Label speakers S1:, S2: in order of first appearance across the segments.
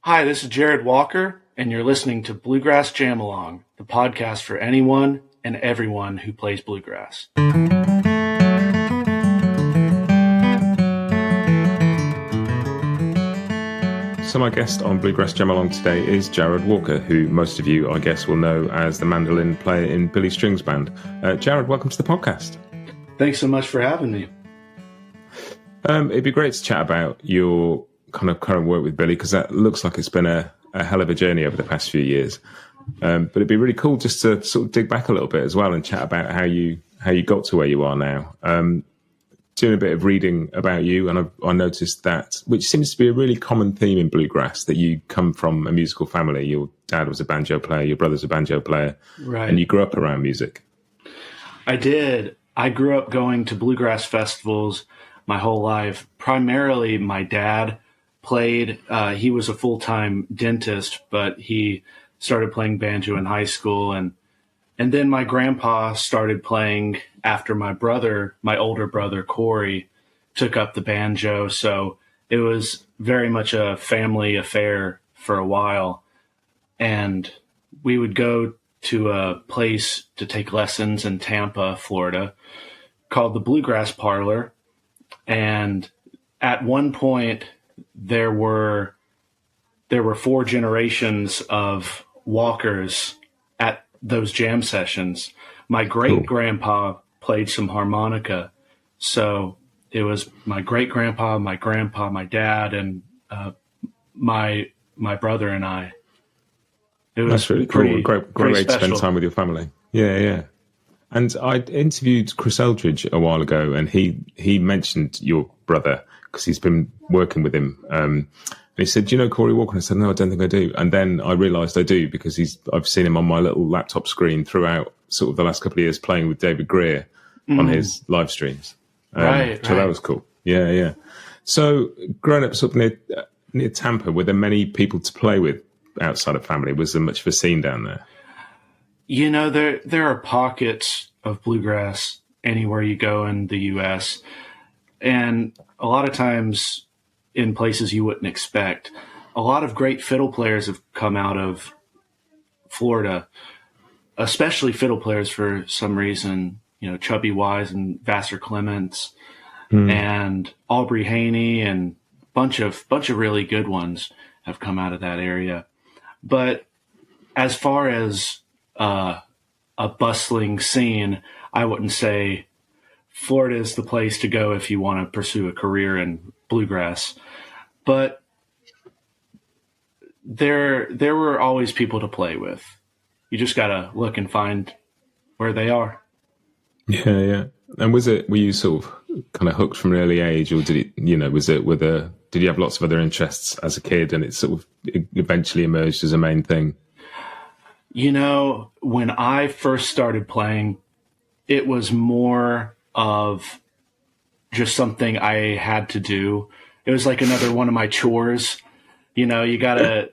S1: Hi, this is Jarrod Walker, and you're listening to Bluegrass Jam Along, the podcast for anyone and everyone who plays bluegrass.
S2: So my guest on Bluegrass Jam Along today is Jarrod Walker, who most of you, I guess, will know as the mandolin player in Billy String's band. Jarrod, welcome to the podcast.
S1: Thanks so much for having me.
S2: It'd be great to chat about your kind of current work with Billy, because that looks like it's been a hell of a journey over the past few years. But it'd be really cool just to sort of dig back a little bit as well and chat about how you got to where you are now. Doing a bit of reading about you, and I noticed that, which seems to be a really common theme in bluegrass, that you come from a musical family. Your dad was a banjo player, your brother's a banjo player,
S1: right? And
S2: you grew up around music.
S1: I did. I grew up going to bluegrass festivals my whole life. Primarily, my dad played. He was a full-time dentist, but he started playing banjo in high school, and then my grandpa started playing after my older brother, Corey, took up the banjo. So it was very much a family affair for a while. And we would go to a place to take lessons in Tampa, Florida, called the Bluegrass Parlor. And at one point, there were 4 generations of Walkers at those jam sessions. My great-grandpa played some harmonica. So it was my great-grandpa, my grandpa, my dad, and my brother and I. It was
S2: That's really cool. Great way to spend time with your family. Yeah. And I interviewed Chris Eldridge a while ago, and he mentioned your brother because he's been working with him. And he said, "Do you know Corey Walker?" And I said, "No, I don't think I do." And then I realised I do, because I've seen him on my little laptop screen throughout sort of the last couple of years playing with David Greer on his live streams.
S1: Right.
S2: That was cool. Yeah. So growing up sort of near Tampa, were there many people to play with outside of family? Was there much of a scene down there?
S1: You know, there are pockets of bluegrass anywhere you go in the U.S., and a lot of times in places you wouldn't expect. A lot of great fiddle players have come out of Florida, especially fiddle players for some reason. You know, Chubby Wise and Vassar Clements and Aubrey Haney and bunch of really good ones have come out of that area. But as far as a bustling scene, I wouldn't say Florida is the place to go if you want to pursue a career in bluegrass. But there were always people to play with. You just got to look and find where they are.
S2: Yeah. And were you sort of kind of hooked from an early age, or did it, did you have lots of other interests as a kid and it sort of eventually emerged as a main thing?
S1: You know, when I first started playing, it was more of just something I had to do. It was like another one of my chores. You know, you gotta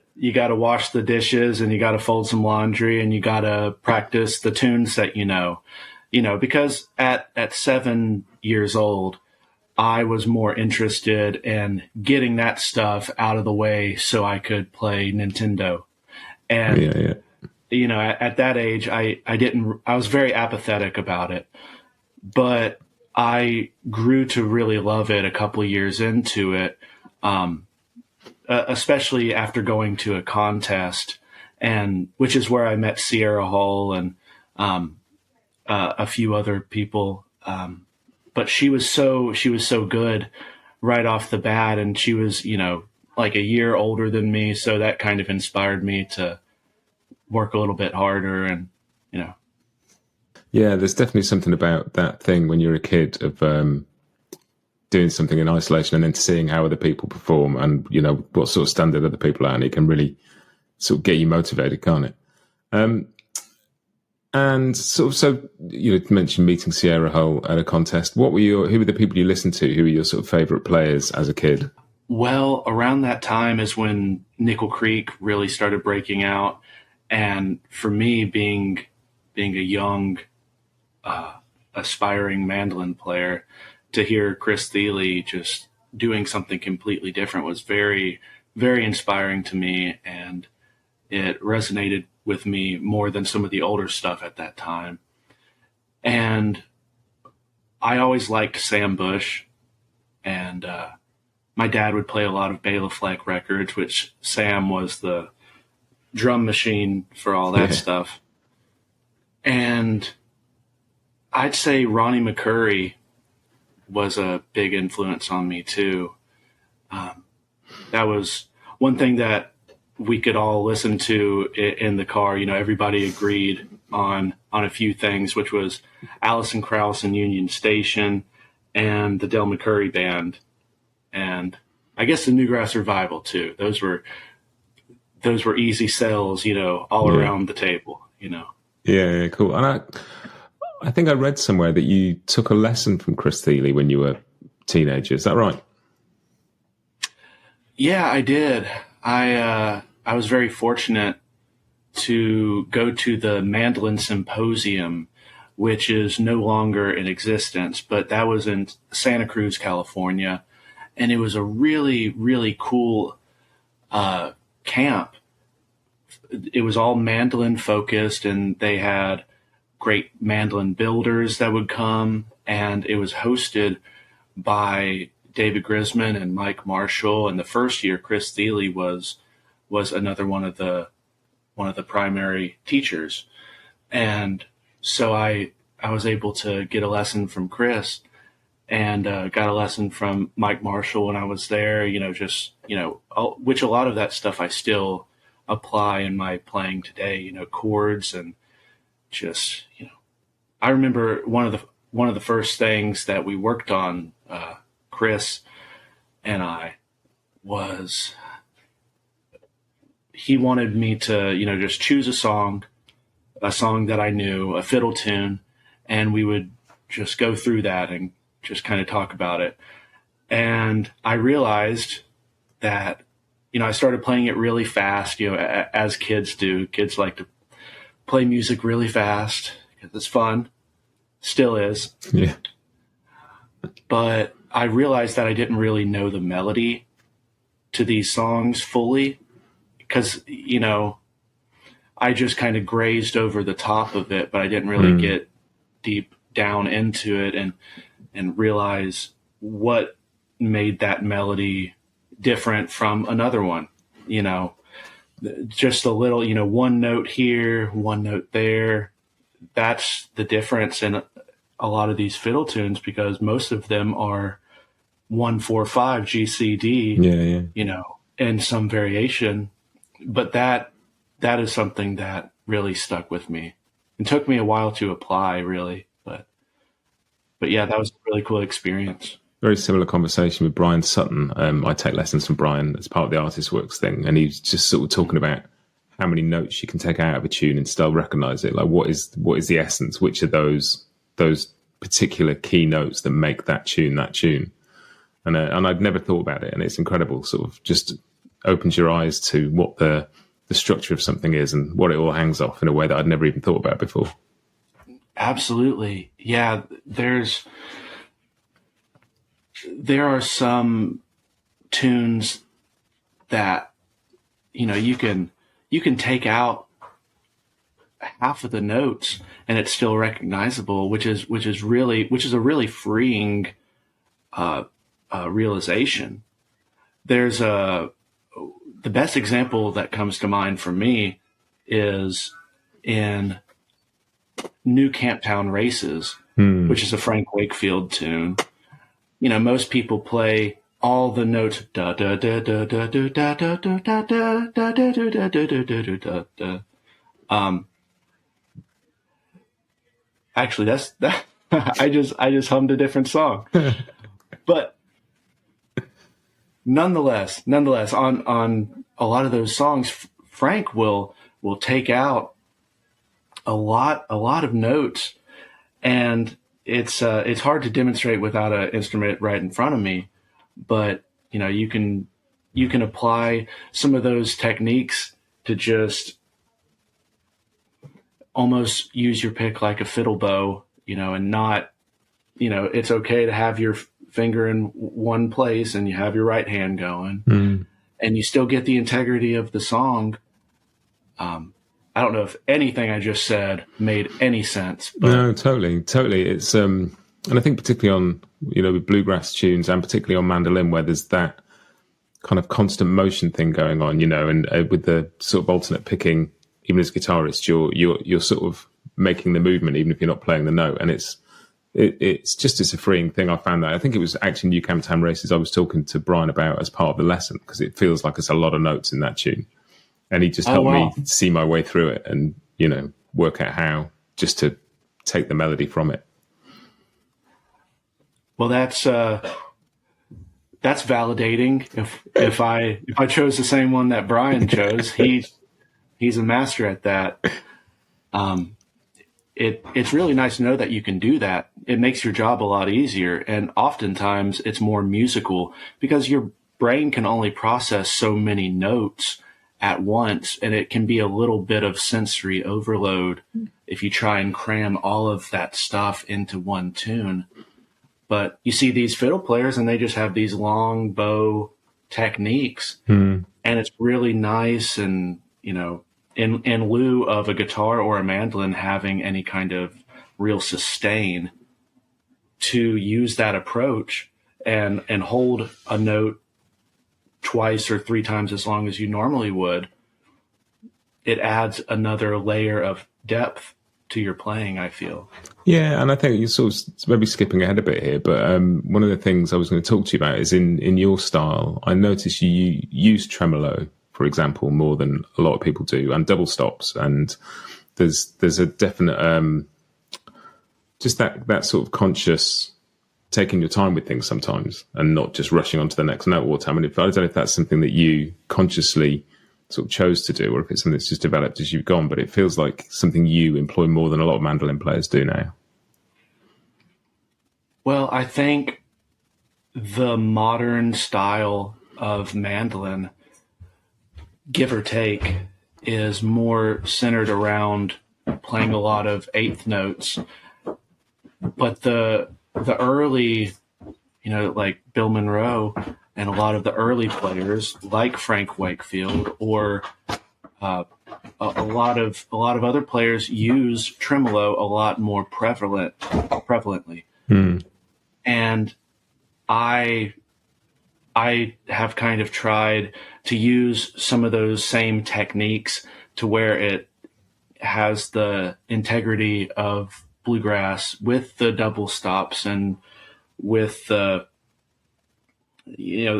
S1: wash the dishes, and you gotta fold some laundry, and you gotta practice the tunes that you know, because at 7 years old, I was more interested in getting that stuff out of the way so I could play Nintendo. And,
S2: yeah.
S1: You know, at that age, I was very apathetic about it, but I grew to really love it a couple of years into it, especially after going to a contest, and which is where I met Sierra Hull and a few other people. But she was so good right off the bat, and she was, like a year older than me, so that kind of inspired me to work a little bit harder, and
S2: Yeah, there's definitely something about that thing when you're a kid of doing something in isolation and then seeing how other people perform and, what sort of standard other people are, and it can really sort of get you motivated, can't it? And so you mentioned meeting Sierra Hull at a contest. Who were the people you listened to? Who were your sort of favorite players as a kid?
S1: Well, around that time is when Nickel Creek really started breaking out. And for me, being a young, aspiring mandolin player, to hear Chris Thile just doing something completely different was very, very inspiring to me, and it resonated with me more than some of the older stuff at that time. And I always liked Sam Bush, and my dad would play a lot of Bela Fleck records, which Sam was the drum machine for all that stuff. And I'd say Ronnie McCoury was a big influence on me too. That was one thing that we could all listen to in the car. You know, everybody agreed on a few things, which was Alison Krauss and Union Station and the Del McCoury Band. And I guess the Newgrass Revival too. Those were easy sells, you know, all around the table, you know. Yeah,
S2: cool. And I think I read somewhere that you took a lesson from Chris Thile when you were a teenager. Is that right?
S1: Yeah, I did. I was very fortunate to go to the Mandolin Symposium, which is no longer in existence, but that was in Santa Cruz, California. And it was a really, really cool camp. It was all mandolin focused, and they had great mandolin builders that would come, and it was hosted by David Grisman and Mike Marshall. And the first year, Chris Thile was another one of the primary teachers. And so I was able to get a lesson from Chris, and got a lesson from Mike Marshall when I was there, you know, just, you know, which a lot of that stuff I still apply in my playing today, you know, chords and just, you know, I remember one of the first things that we worked on, Chris and I, was he wanted me to, you know, just choose a song that I knew, a fiddle tune, and we would just go through that and just kind of talk about it. And I realized that, you know, I started playing it really fast, you know, as kids do. Kids like to play music really fast because it's fun. Still is.
S2: Yeah.
S1: But I realized that I didn't really know the melody to these songs fully because, you know, I just kind of grazed over the top of it, but I didn't really get deep down into it and realize what made that melody different from another one, you know, just a little, you know, one note here, one note there. That's the difference in a lot of these fiddle tunes, because most of them are 1-4-5 GCD, you know, and some variation. But that is something that really stuck with me. It took me a while to apply, really, but yeah, that was a really cool experience.
S2: Very similar conversation with Brian Sutton. I take lessons from Brian as part of the Artist Works thing, and he's just sort of talking about how many notes you can take out of a tune and still recognize it. Like, what is the essence? Which are those particular key notes that make that tune that tune? And I'd never thought about it, and it's incredible. Sort of just opens your eyes to what the structure of something is and what it all hangs off in a way that I'd never even thought about before.
S1: Absolutely. Yeah, there are some tunes that, you know, you can take out half of the notes and it's still recognizable, which is a really freeing realization. There's the best example that comes to mind for me is in New Camptown Races, which is a Frank Wakefield tune. You know, most people play all the notes da da da da da da da da da da da da da da da da. Actually, that's that. I just hummed a different song, but nonetheless, on a lot of those songs, Frank will take out a lot of notes, and it's hard to demonstrate without an instrument right in front of me. But you know, you can apply some of those techniques to just almost use your pick like a fiddle bow, you know, and not, you know, it's okay to have your finger in one place and you have your right hand going. and you still get the integrity of the song. I don't know if anything I just said made any sense. But
S2: No, totally. It's and I think particularly on, with bluegrass tunes, and particularly on mandolin, where there's that kind of constant motion thing going on, and with the sort of alternate picking, even as a guitarist, you're sort of making the movement even if you're not playing the note, and it's a freeing thing. I found that. I think it was actually New Camptown Races I was talking to Brian about as part of the lesson, because it feels like it's a lot of notes in that tune. And he just helped me see my way through it and, work out how just to take the melody from it.
S1: Well, that's validating. If I chose the same one that Brian chose, he's a master at that. It's really nice to know that you can do that. It makes your job a lot easier. And oftentimes it's more musical because your brain can only process so many notes at once, and it can be a little bit of sensory overload if you try and cram all of that stuff into one tune. But you see these fiddle players and they just have these long bow techniques, and it's really nice. And, in lieu of a guitar or a mandolin having any kind of real sustain, to use that approach and hold a note twice or three times as long as you normally would, it adds another layer of depth to your playing, I feel.
S2: Yeah, and I think you're sort of maybe skipping ahead a bit here, but one of the things I was going to talk to you about is in your style, I noticed you use tremolo, for example, more than a lot of people do, and double stops, and there's a definite just that sort of conscious taking your time with things sometimes and not just rushing on to the next note all the time. And I don't know if that's something that you consciously sort of chose to do, or if it's something that's just developed as you've gone, but it feels like something you employ more than a lot of mandolin players do now.
S1: Well, I think the modern style of mandolin, give or take, is more centered around playing a lot of eighth notes. But the early, like Bill Monroe and a lot of the early players like Frank Wakefield or a lot of other players use tremolo a lot more prevalently. And I have kind of tried to use some of those same techniques to where it has the integrity of bluegrass with the double stops and with the,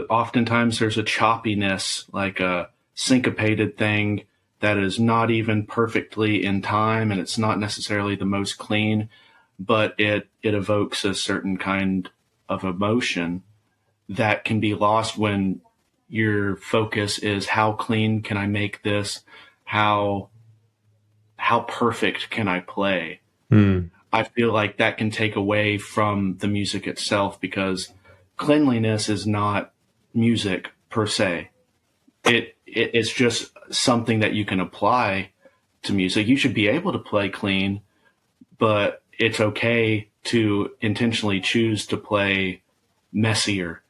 S1: oftentimes there's a choppiness, like a syncopated thing that is not even perfectly in time, and it's not necessarily the most clean, but it evokes a certain kind of emotion that can be lost when your focus is how clean can I make this? How perfect can I play? I feel like that can take away from the music itself, because cleanliness is not music per se. It's just something that you can apply to music. You should be able to play clean, but it's okay to intentionally choose to play messier.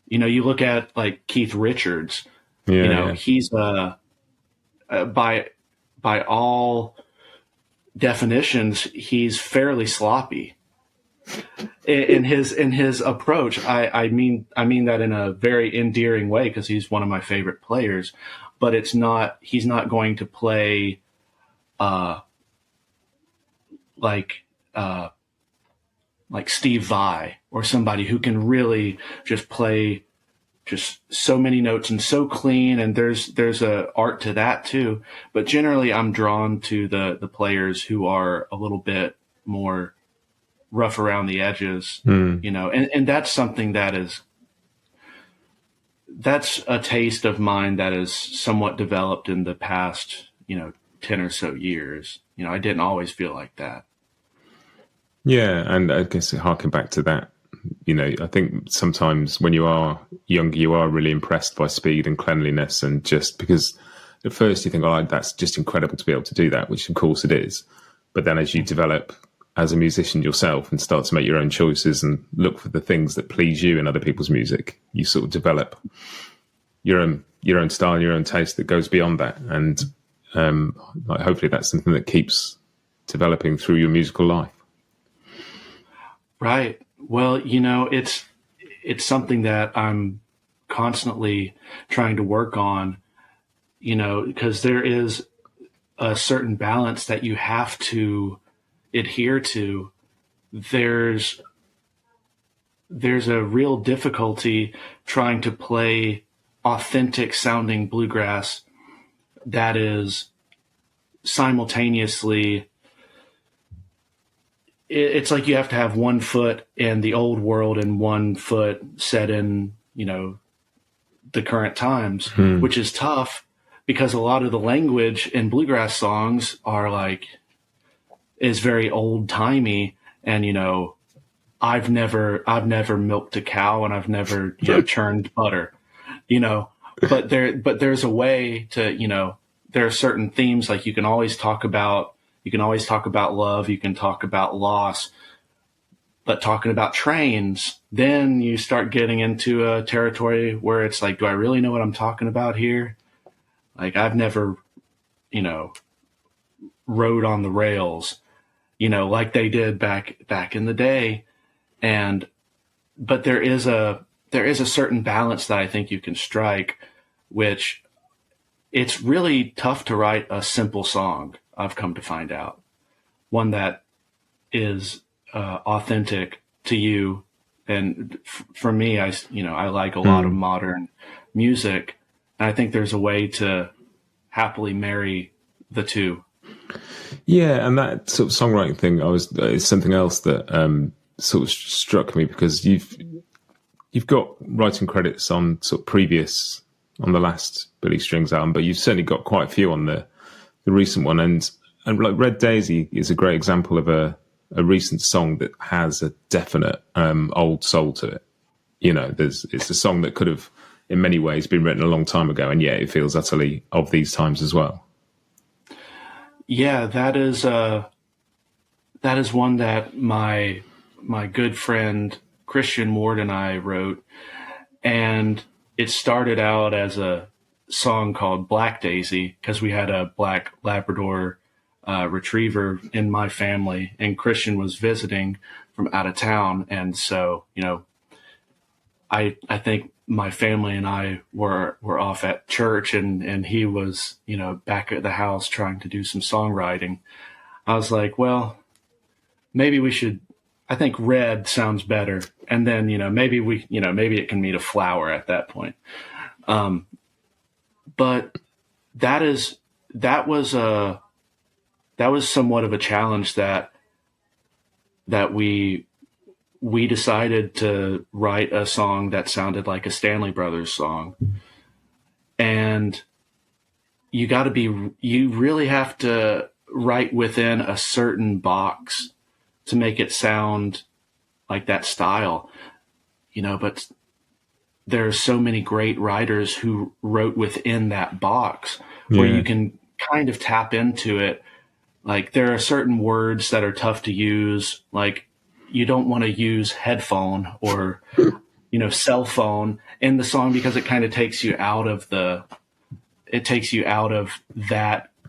S1: You look at like Keith Richards, he's by all definitions, he's fairly sloppy in his approach. I mean that in a very endearing way, because he's one of my favorite players, but he's not going to play like Steve Vai or somebody who can really just play just so many notes and so clean. And there's a art to that too. But generally I'm drawn to the players who are a little bit more rough around the edges, and that's something that's a taste of mine that is somewhat developed in the past, 10 or so years. I didn't always feel like that.
S2: Yeah. And I guess harking back to that, I think sometimes when you are younger, you are really impressed by speed and cleanliness, and just because at first you think, oh, that's just incredible to be able to do that, which of course it is. But then as you develop as a musician yourself and start to make your own choices and look for the things that please you in other people's music, you sort of develop your own style and your own taste that goes beyond that. And like hopefully that's something that keeps developing through your musical life.
S1: Right. Well, it's something that I'm constantly trying to work on, because there is a certain balance that you have to adhere to. There's a real difficulty trying to play authentic sounding bluegrass that is simultaneously, it's like you have to have one foot in the old world and one foot set in, the current times, which is tough because a lot of the language in bluegrass songs is very old timey. And, I've never milked a cow and I've never, churned butter, but there's a way to, there are certain themes, like you can always talk about love, you can talk about loss, but talking about trains, then you start getting into a territory where it's like, do I really know what I'm talking about here? Like I've never, rode on the rails, like they did back in the day. But there is a certain balance that I think you can strike, which it's really tough to write a simple song. I've come to find out one that is authentic to you. And for me, I like a lot of modern music. And I think there's a way to happily marry the two.
S2: Yeah. And that sort of songwriting thing, is something else that, sort of struck me, because you've got writing credits on sort of previous, on the last Billy Strings album, but you've certainly got quite a few on the recent one. And like Red Daisy is a great example of a recent song that has a definite old soul to it. It's a song that could have in many ways been written a long time ago, and yet it feels utterly of these times as well.
S1: Yeah, that is one that my good friend Christian Ward and I wrote, and it started out as a song called Black Daisy because we had a black Labrador retriever in my family, and Christian was visiting from out of town. And so, I think my family and I were off at church, and he was, back at the house trying to do some songwriting. I was like, well, maybe we should, I think red sounds better. And then, maybe maybe it can mean a flower at that point. But that was somewhat of a challenge that we decided to write a song that sounded like a Stanley Brothers song. And you really have to write within a certain box to make it sound like that style, but there are so many great writers who wrote within that box where you can kind of tap into it. Like there are certain words that are tough to use. Like you don't want to use headphone or, cell phone in the song because it kind of takes you out of that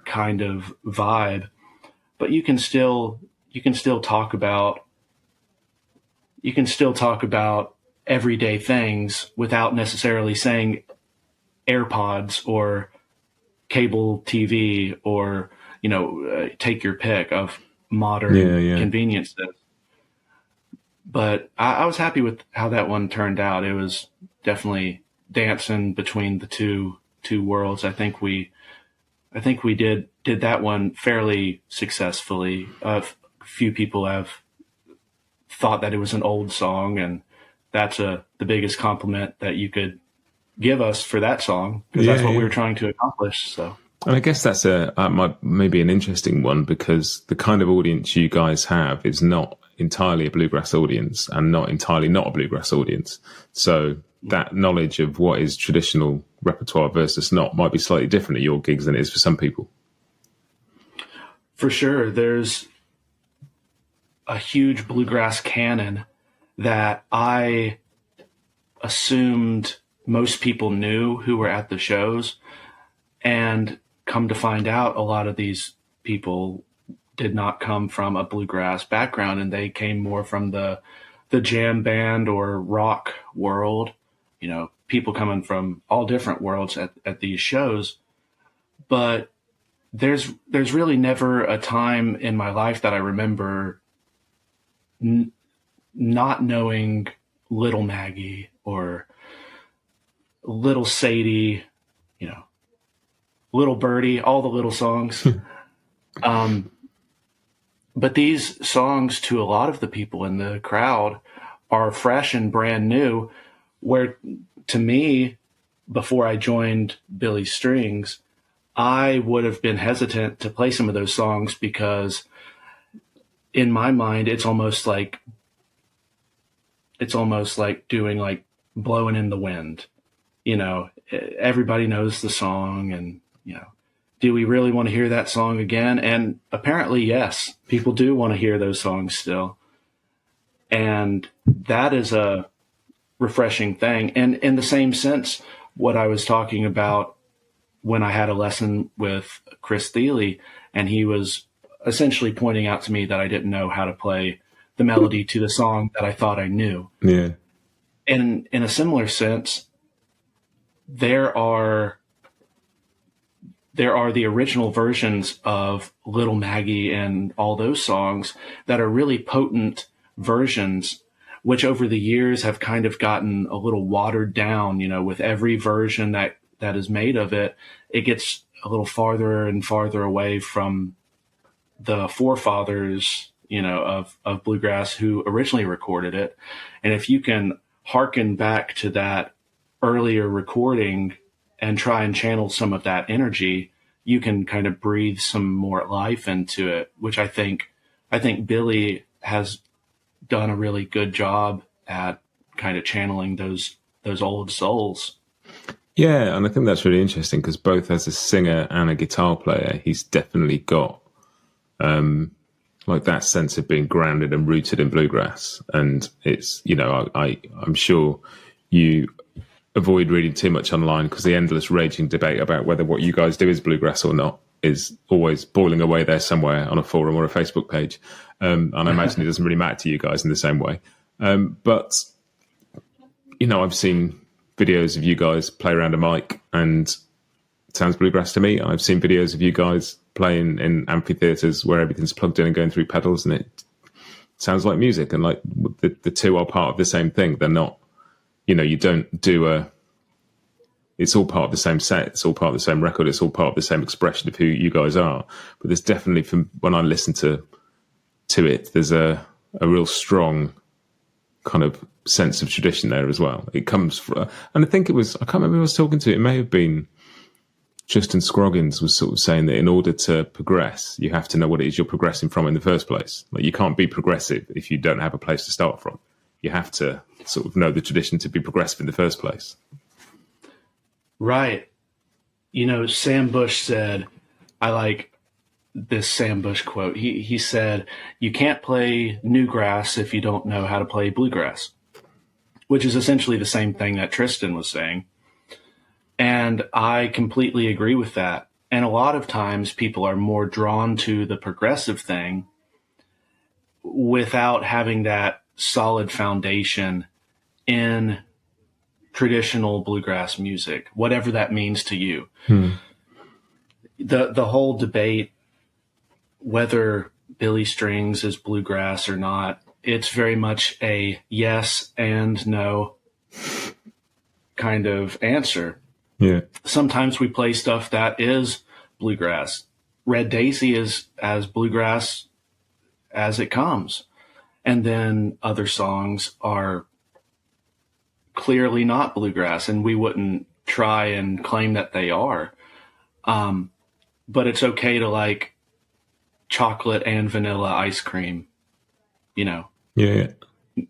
S1: kind of vibe, but you can still talk about everyday things without necessarily saying AirPods or cable TV or, take your pick of modern conveniences. But I was happy with how that one turned out. It was definitely dancing between the two worlds. I think we did that one fairly successfully. A few people have thought that it was an old song, and that's the biggest compliment that you could give us for that song, because that's what we were trying to accomplish. So,
S2: and I guess that's maybe an interesting one, because the kind of audience you guys have is not entirely a bluegrass audience and not entirely not a bluegrass audience. So that knowledge of what is traditional repertoire versus not might be slightly different at your gigs than it is for some people.
S1: For sure. There's a huge bluegrass canon that I assumed most people knew who were at the shows. And come to find out, a lot of these people did not come from a bluegrass background, and they came more from the jam band or rock world. You know, people coming from all different worlds at these shows. But there's really never a time in my life that I remember not knowing Little Maggie or Little Sadie, you know, Little Birdie, all the little songs. But these songs, to a lot of the people in the crowd, are fresh and brand new, where to me, before I joined Billy Strings, I would have been hesitant to play some of those songs because in my mind, it's almost like doing like Blowing in the Wind. You know, everybody knows the song, and, you know, do we really want to hear that song again? And apparently, yes, people do want to hear those songs still. And that is a refreshing thing. And in the same sense, what I was talking about when I had a lesson with Chris Thile, and he was essentially pointing out to me that I didn't know how to play the melody to the song that I thought I knew.
S2: Yeah.
S1: And in a similar sense, there are the original versions of Little Maggie and all those songs that are really potent versions, which over the years have kind of gotten a little watered down. You know, with every version that is made of it, it gets a little farther and farther away from the forefathers, you know, of bluegrass who originally recorded it. And if you can hearken back to that earlier recording and try and channel some of that energy, you can kind of breathe some more life into it, which I think Billy has done a really good job at kind of channeling those old souls.
S2: Yeah, and I think that's really interesting because both as a singer and a guitar player, he's definitely got like that sense of being grounded and rooted in bluegrass. And it's, you know, I'm sure you avoid reading too much online because the endless raging debate about whether what you guys do is bluegrass or not is always boiling away there somewhere on a forum or a Facebook page. And I imagine it doesn't really matter to you guys in the same way. But, you know, I've seen videos of you guys play around a mic and it sounds bluegrass to me. I've seen videos of you guys playing in amphitheaters where everything's plugged in and going through pedals and it sounds like music. And like the two are part of the same thing. They're not, you know, you don't do it's all part of the same set. It's all part of the same record. It's all part of the same expression of who you guys are. But there's definitely, from when I listen to it, there's a real strong kind of sense of tradition there as well. It comes from, and I think it was, I can't remember who I was talking to. It may have been Justin Scroggins was sort of saying that in order to progress, you have to know what it is you're progressing from in the first place. Like you can't be progressive if you don't have a place to start from. You have to sort of know the tradition to be progressive in the first place.
S1: Right. You know, Sam Bush said, I like this Sam Bush quote. He said, you can't play newgrass if you don't know how to play bluegrass, which is essentially the same thing that Tristan was saying. And I completely agree with that. And a lot of times people are more drawn to the progressive thing without having that solid foundation in traditional bluegrass music, whatever that means to you. The whole debate, whether Billy Strings is bluegrass or not, it's very much a yes and no kind of answer.
S2: Yeah.
S1: Sometimes we play stuff that is bluegrass. Red Daisy is as bluegrass as it comes. And then other songs are clearly not bluegrass, and we wouldn't try and claim that they are. But it's okay to like chocolate and vanilla ice cream, you know.
S2: Yeah.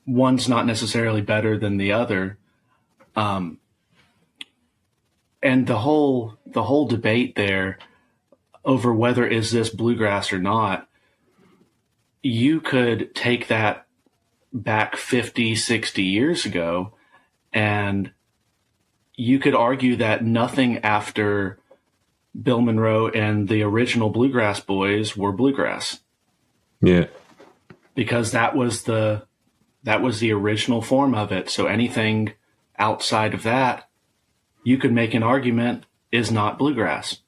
S1: One's not necessarily better than the other. And the whole debate there over whether is this bluegrass or not, you could take that back 50, 60 years ago, and you could argue that nothing after Bill Monroe and the original Bluegrass Boys were bluegrass.
S2: Yeah.
S1: Because that was the original form of it. So anything outside of that, you could make an argument is not bluegrass.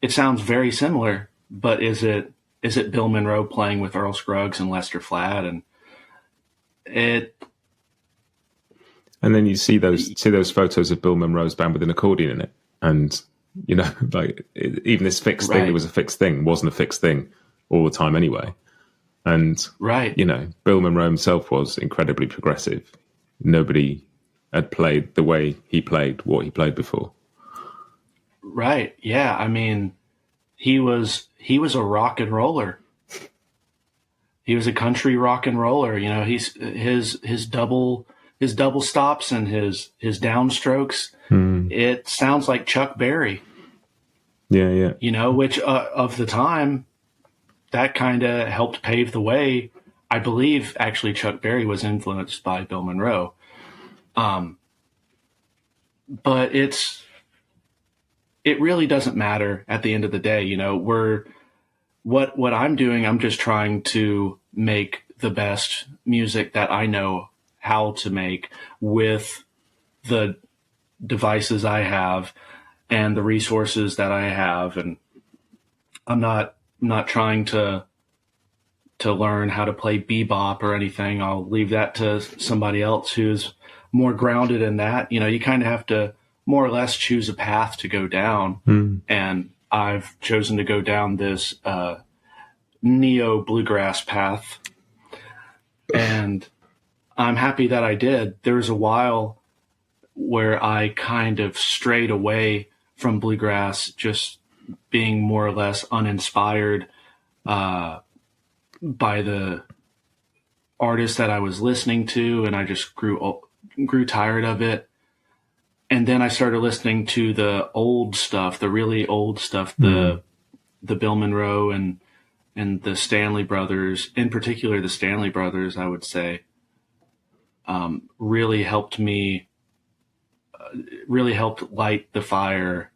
S1: It sounds very similar, but is it Bill Monroe playing with Earl Scruggs and Lester Flatt? And
S2: then you see those photos of Bill Monroe's band with an accordion in it, and like even this fixed thing that was a fixed thing wasn't a fixed thing all the time anyway. And Bill Monroe himself was incredibly progressive. Nobody had played the way he played what he played before.
S1: Right. Yeah. I mean, he was a rock and roller. He was a country rock and roller. He's his double stops and his downstrokes. It sounds like Chuck Berry.
S2: Yeah.
S1: Which of the time, that kind of helped pave the way. I believe actually Chuck Berry was influenced by Bill Monroe. But it really doesn't matter at the end of the day. What I'm doing, I'm just trying to make the best music that I know how to make with the devices I have and the resources that I have. And I'm not trying to learn how to play bebop or anything. I'll leave that to somebody else who's more grounded in that. You kind of have to more or less choose a path to go down. And I've chosen to go down this neo bluegrass path. And I'm happy that I did. There was a while where I kind of strayed away from bluegrass, just being more or less uninspired by the artists that I was listening to, and I just grew tired of it. And then I started listening to the old stuff, the really old stuff, the Bill Monroe and the Stanley Brothers, in particular the Stanley Brothers, I would say, really helped me, really helped light the fire,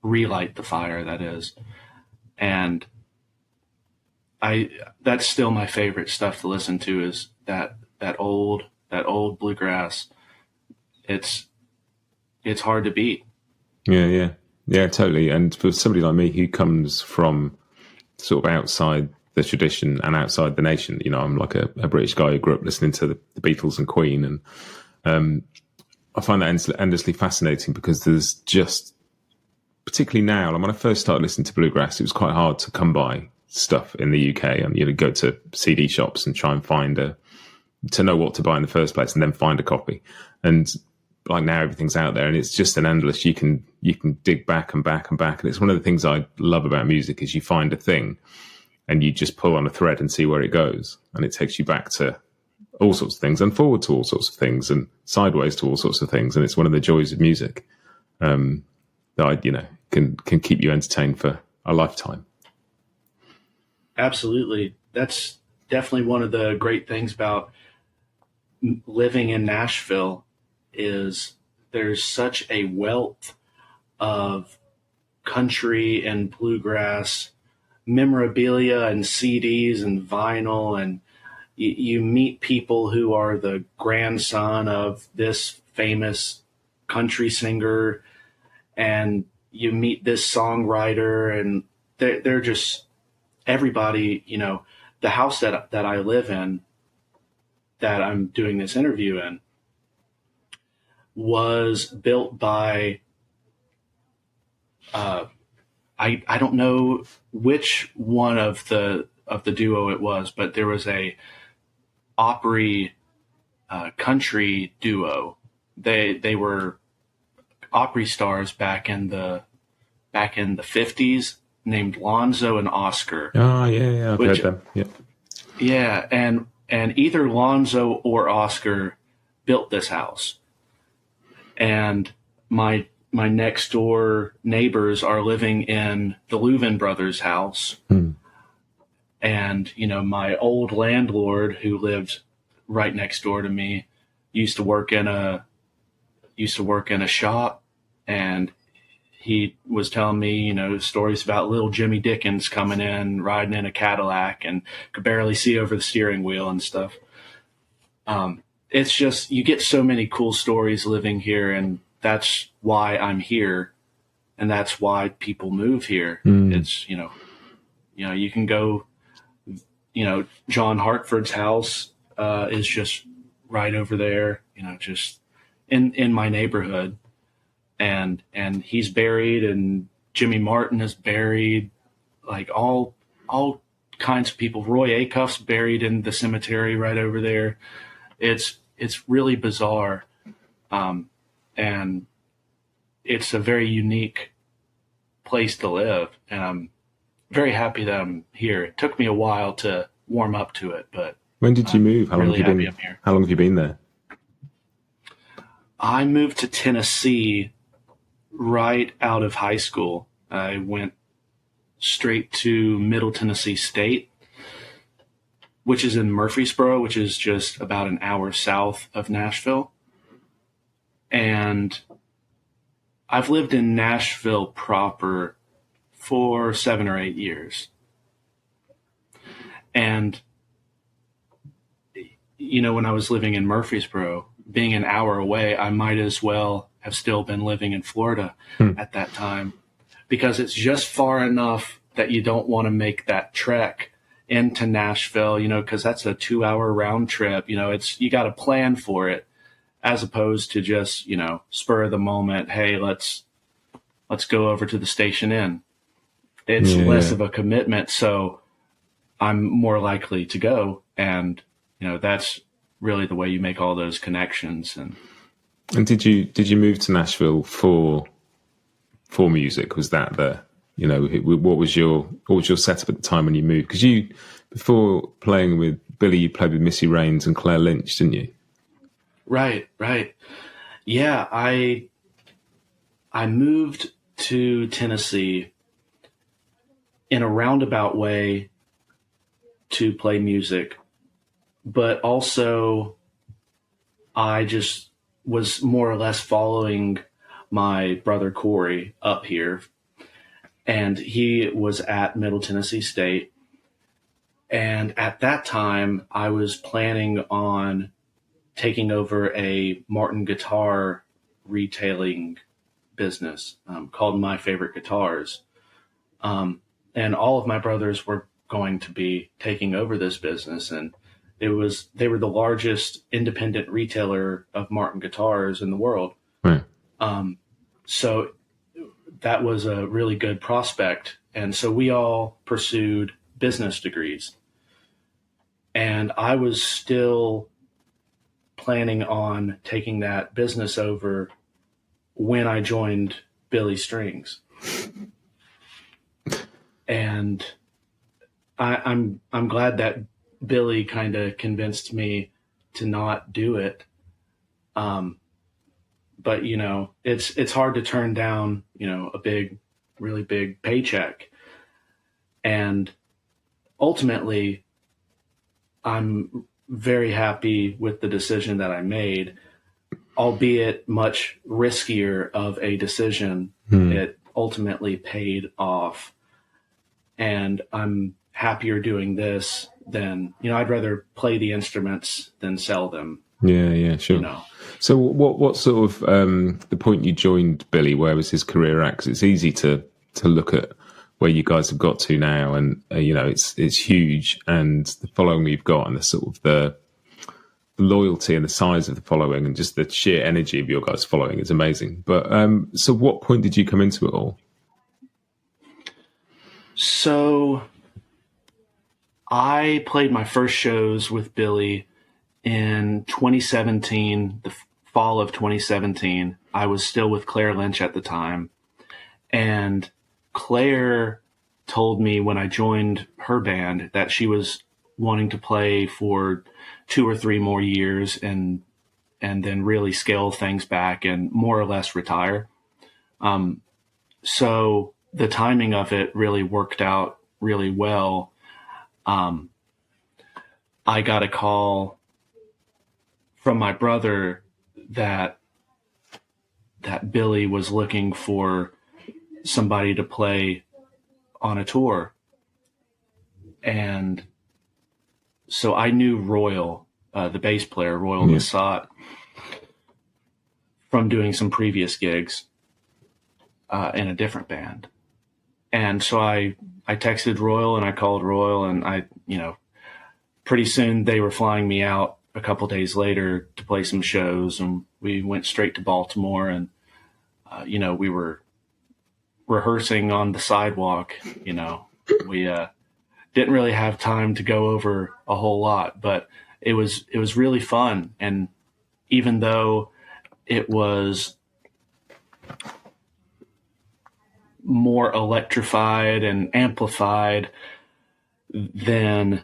S1: relight the fire, that is. And that's still my favorite stuff to listen to, is that old bluegrass. It's hard to beat. Yeah,
S2: totally. And for somebody like me who comes from sort of outside the tradition and outside the nation, I'm like a British guy who grew up listening to the Beatles and Queen, and I find that endlessly fascinating, because there's just, particularly now, like when I first started listening to bluegrass, it was quite hard to come by stuff in the UK, and go to CD shops and try and to know what to buy in the first place, and then find a copy. And like now everything's out there, and it's just an endless, you can dig back and back and back. And it's one of the things I love about music, is you find a thing and you just pull on a thread and see where it goes, and it takes you back to all sorts of things and forward to all sorts of things and sideways to all sorts of things. And it's one of the joys of music that can keep you entertained for a lifetime.
S1: Absolutely. That's definitely one of the great things about living in Nashville, is there's such a wealth of country and bluegrass memorabilia and CDs and vinyl, and you meet people who are the grandson of this famous country singer, and you meet this songwriter, and they're just everybody. The house that I live in, that I'm doing this interview in, was built by I don't know which one of the duo it was, but there was a Opry country duo. They were Opry stars back in the 50s, named Lonzo and Oscar.
S2: Oh yeah, I've heard them. Yeah.
S1: Yeah, and either Lonzo or Oscar built this house. And my next door neighbors are living in the Louvin brothers' house. And, my old landlord, who lived right next door to me, used to work in a used to work in a shop, and he was telling me, stories about little Jimmy Dickens coming in, riding in a Cadillac and could barely see over the steering wheel and stuff. It's just, you get so many cool stories living here, and that's why I'm here. And that's why people move here. It's, you can go, John Hartford's house is just right over there, just in my neighborhood. And he's buried, and Jimmy Martin is buried, like all kinds of people. Roy Acuff's buried in the cemetery right over there. It's really bizarre. And it's a very unique place to live. And I'm very happy that I'm here. It took me a while to warm up to it, but
S2: when did you move? How long have you been
S1: here?
S2: How long have you been there?
S1: I moved to Tennessee right out of high school. I went straight to Middle Tennessee State, which is in Murfreesboro, which is just about an hour south of Nashville. And I've lived in Nashville proper for 7 or 8 years. And, when I was living in Murfreesboro, being an hour away, I might as well have still been living in Florida at that time, because it's just far enough that you don't want to make that trek into Nashville, because that's a 2-hour round trip. You got to plan for it, as opposed to just, spur of the moment. Hey, let's go over to the Station Inn. It's less of a commitment. So I'm more likely to go. And, that's really the way you make all those connections.
S2: And did you move to Nashville for music? Was that what was your setup at the time when you moved? Because before playing with Billy, you played with Missy Raines and Claire Lynch, didn't you?
S1: Right. Yeah, I moved to Tennessee in a roundabout way to play music, but also I just was more or less following my brother Corey up here, and he was at Middle Tennessee State. And at that time, I was planning on taking over a Martin guitar retailing business called My Favorite Guitars. And all of my brothers were going to be taking over this business. And they were the largest independent retailer of Martin guitars in the world.
S2: Right.
S1: So that was a really good prospect. And so we all pursued business degrees. And I was still planning on taking that business over when I joined Billy Strings. And I'm glad that Billy kind of convinced me to not do it. But it's hard to turn down, a really big paycheck. And ultimately, I'm very happy with the decision that I made, albeit much riskier of a decision. It ultimately paid off. And I'm happier doing this than, I'd rather play the instruments than sell them.
S2: Yeah, sure. So what sort of, the point you joined Billy, where was his career at? 'Cause it's easy to look at where you guys have got to now, and it's huge, and the following you've got, and the sort of the loyalty and the size of the following, and just the sheer energy of your guys' following is amazing. But so what point did you come into it all?
S1: So I played my first shows with Billy in 2017, the fall of 2017. I was still with Claire Lynch at the time, and Claire told me when I joined her band that she was wanting to play for 2 or 3 more years and then really scale things back and more or less retire. So the timing of it really worked out really well. I got a call from my brother that that Billy was looking for somebody to play on a tour. And so I knew Royal, the bass player, Royal Massat, from doing some previous gigs in a different band. And so I texted Royal and I called Royal, and pretty soon they were flying me out a couple days later to play some shows, and we went straight to Baltimore, and we were rehearsing on the sidewalk. We didn't really have time to go over a whole lot, but it was really fun. And even though it was more electrified and amplified than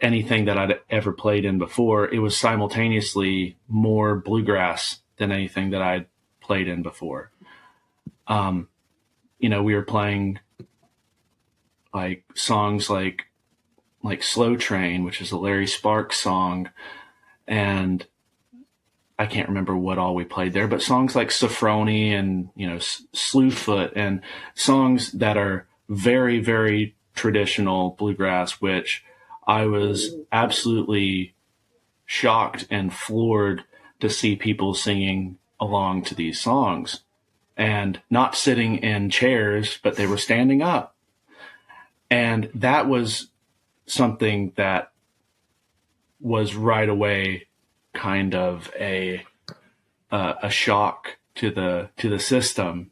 S1: anything that I'd ever played in before, it was simultaneously more bluegrass than anything that I'd played in before. We were playing like songs like Slow Train, which is a Larry Sparks song, and I can't remember what all we played there, but songs like Sophrony and, Slewfoot, and songs that are very, very traditional bluegrass, which I was absolutely shocked and floored to see people singing along to these songs, and not sitting in chairs, but they were standing up. And that was something that was right away kind of a shock to the system,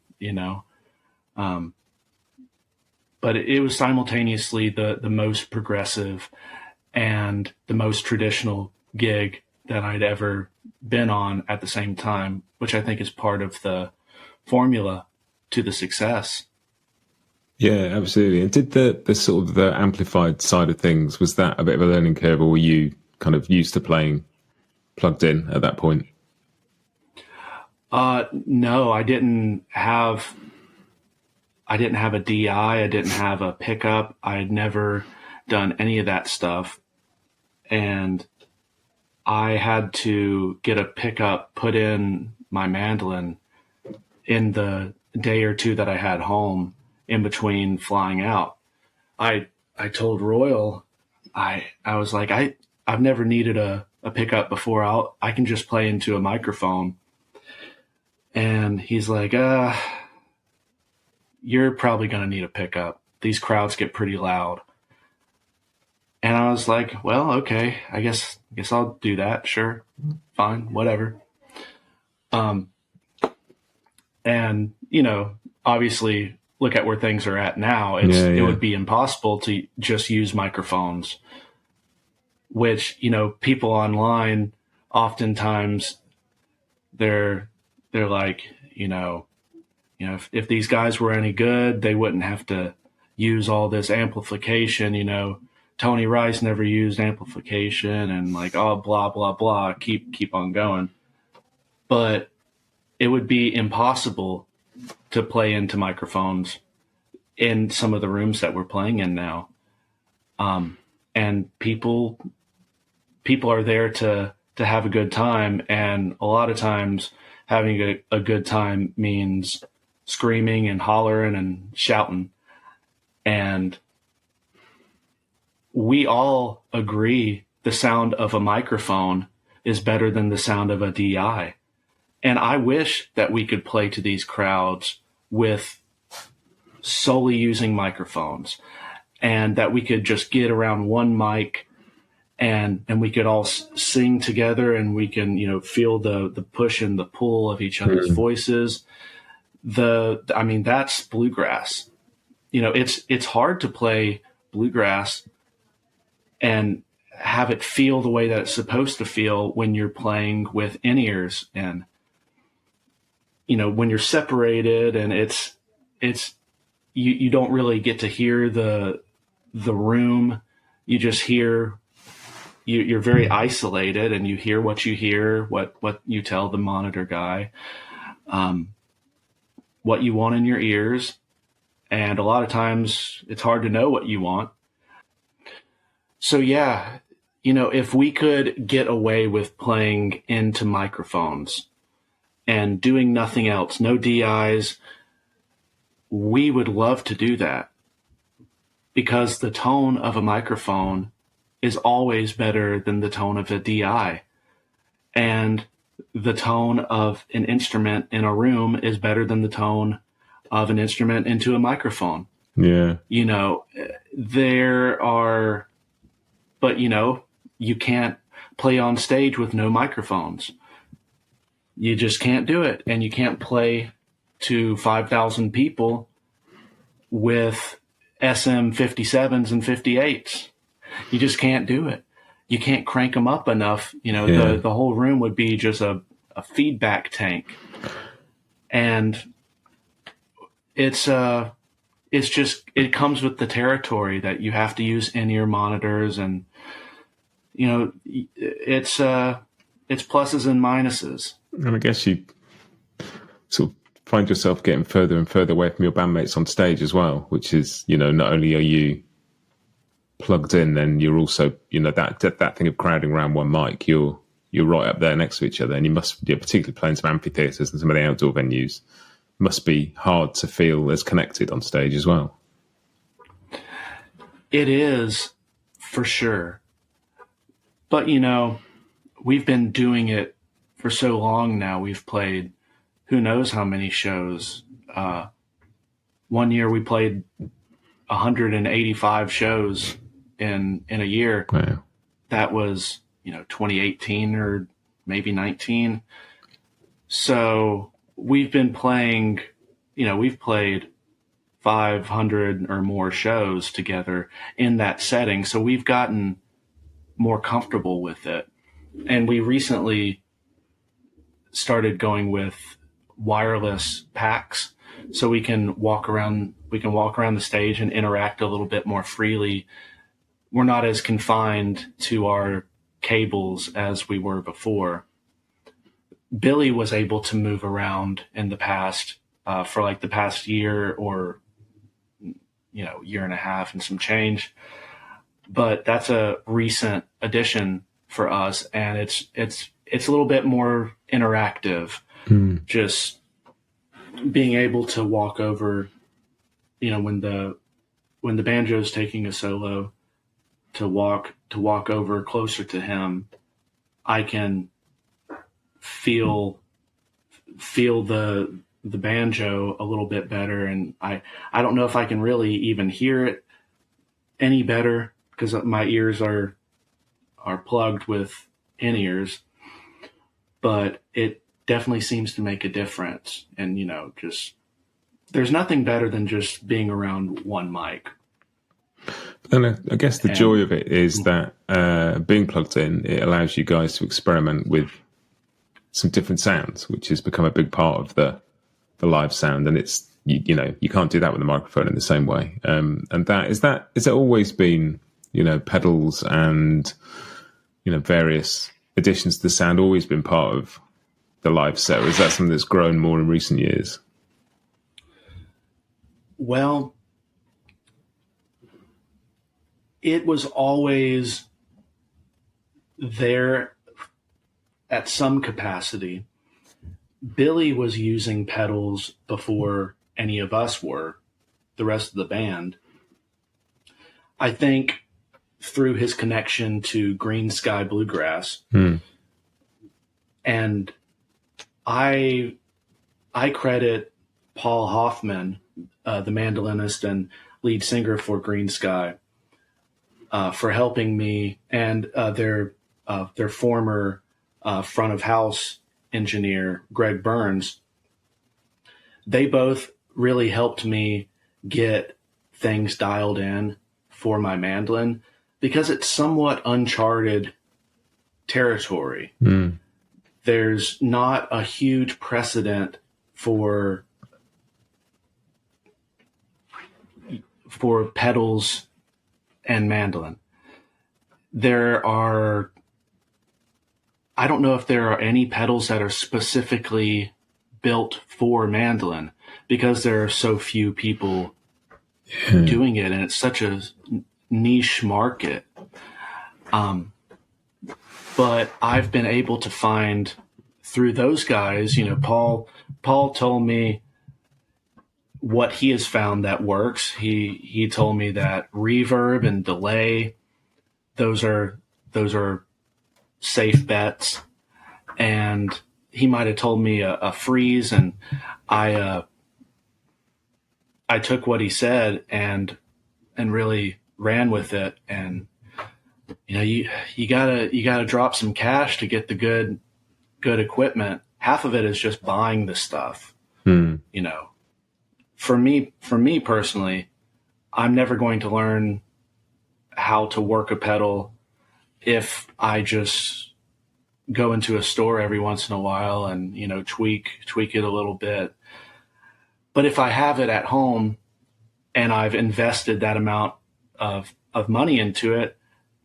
S1: but it was simultaneously the most progressive and the most traditional gig that I'd ever been on at the same time, which I think is part of the formula to the success.
S2: Yeah, absolutely. And did the sort of the amplified side of things, was that a bit of a learning curve, or were you kind of used to playing plugged in at that point?
S1: No, I didn't have a DI. I didn't have a pickup. I had never done any of that stuff. And I had to get a pickup put in my mandolin in the day or two that I had home in between flying out. I told Royal, I was like, I've never needed a pickup before. I can just play into a microphone. And he's like, you're probably going to need a pickup. These crowds get pretty loud. And I was like, well, okay, I guess I'll do that. Sure. Fine. Whatever. And, obviously look at where things are at now. It would be impossible to just use microphones, which, people online, oftentimes they're like, if these guys were any good, they wouldn't have to use all this amplification. Tony Rice never used amplification, and like, oh, blah, blah, blah, keep on going. But it would be impossible to play into microphones in some of the rooms that we're playing in now. And people are there to have a good time. And a lot of times having a good time means screaming and hollering and shouting. And we all agree the sound of a microphone is better than the sound of a DI. And I wish that we could play to these crowds with solely using microphones, and that we could just get around one mic and we could all sing together, and we can, feel the push and the pull of each other's voices. That's bluegrass. It's hard to play bluegrass and have it feel the way that it's supposed to feel when you're playing with in-ears, and when you're separated, and it's you don't really get to hear the room. You just hear, you're very isolated, and you hear what you hear, what you tell the monitor guy, what you want in your ears. And a lot of times it's hard to know what you want. So yeah, if we could get away with playing into microphones and doing nothing else, no DIs, we would love to do that, because the tone of a microphone is always better than the tone of a DI. And the tone of an instrument in a room is better than the tone of an instrument into a microphone.
S2: Yeah.
S1: You know, but you can't play on stage with no microphones. You just can't do it. And you can't play to 5,000 people with SM 57s and 58s. You just can't do it. You can't crank them up enough. The whole room would be just a feedback tank. And it comes with the territory that you have to use in-ear monitors, and it's pluses and minuses.
S2: And I guess you sort of find yourself getting further and further away from your bandmates on stage as well, which is, not only are you plugged in, then you're also, that thing of crowding around one mic, you're right up there next to each other, and you must, particularly playing some amphitheatres and some of the outdoor venues, must be hard to feel as connected on stage as well.
S1: It is, for sure. But, we've been doing it for so long now. We've played who knows how many shows. One year we played 185 shows in a year.
S2: Wow.
S1: That was, 2018 or maybe 19. So we've been playing, we've played 500 or more shows together in that setting. So we've gotten more comfortable with it. And we recently started going with wireless packs, so we can walk around the stage and interact a little bit more freely. We're not as confined to our cables as we were before. Billy was able to move around in the past for like the past year or year and a half and some change, but that's a recent addition for us, and it's a little bit more interactive. Just being able to walk over, when the banjo is taking a solo, to walk over closer to him, I can feel the banjo a little bit better, and I don't know if I can really even hear it any better because my ears are plugged with in-ears, but it definitely seems to make a difference. And just there's nothing better than just being around one mic.
S2: And I guess the joy of it is that being plugged in, it allows you guys to experiment with some different sounds, which has become a big part of the live sound. And it's you can't do that with a microphone in the same way. And has it always been pedals and various additions to the sound always been part of the live set, or is that something that's grown more in recent years?
S1: Well, it was always there at some capacity. Billy was using pedals before any of us were, the rest of the band. I think through his connection to Green Sky Bluegrass. And I credit Paul Hoffman, the mandolinist and lead singer for Green Sky, for helping me, and their former front of house engineer, Greg Burns. They both really helped me get things dialed in for my mandolin, because it's somewhat uncharted territory. There's not a huge precedent for pedals and mandolin. I don't know if there are any pedals that are specifically built for mandolin, because there are so few people doing it, and it's such a niche market. But I've been able to find through those guys, Paul told me what he has found that works. He told me that reverb and delay, those are safe bets. And he might have told me a freeze, and I took what he said and really ran with it. And you gotta drop some cash to get the good equipment. Half of it is just buying the stuff. For me personally, I'm never going to learn how to work a pedal if I just go into a store every once in a while and, tweak it a little bit. But if I have it at home and I've invested that amount of money into it,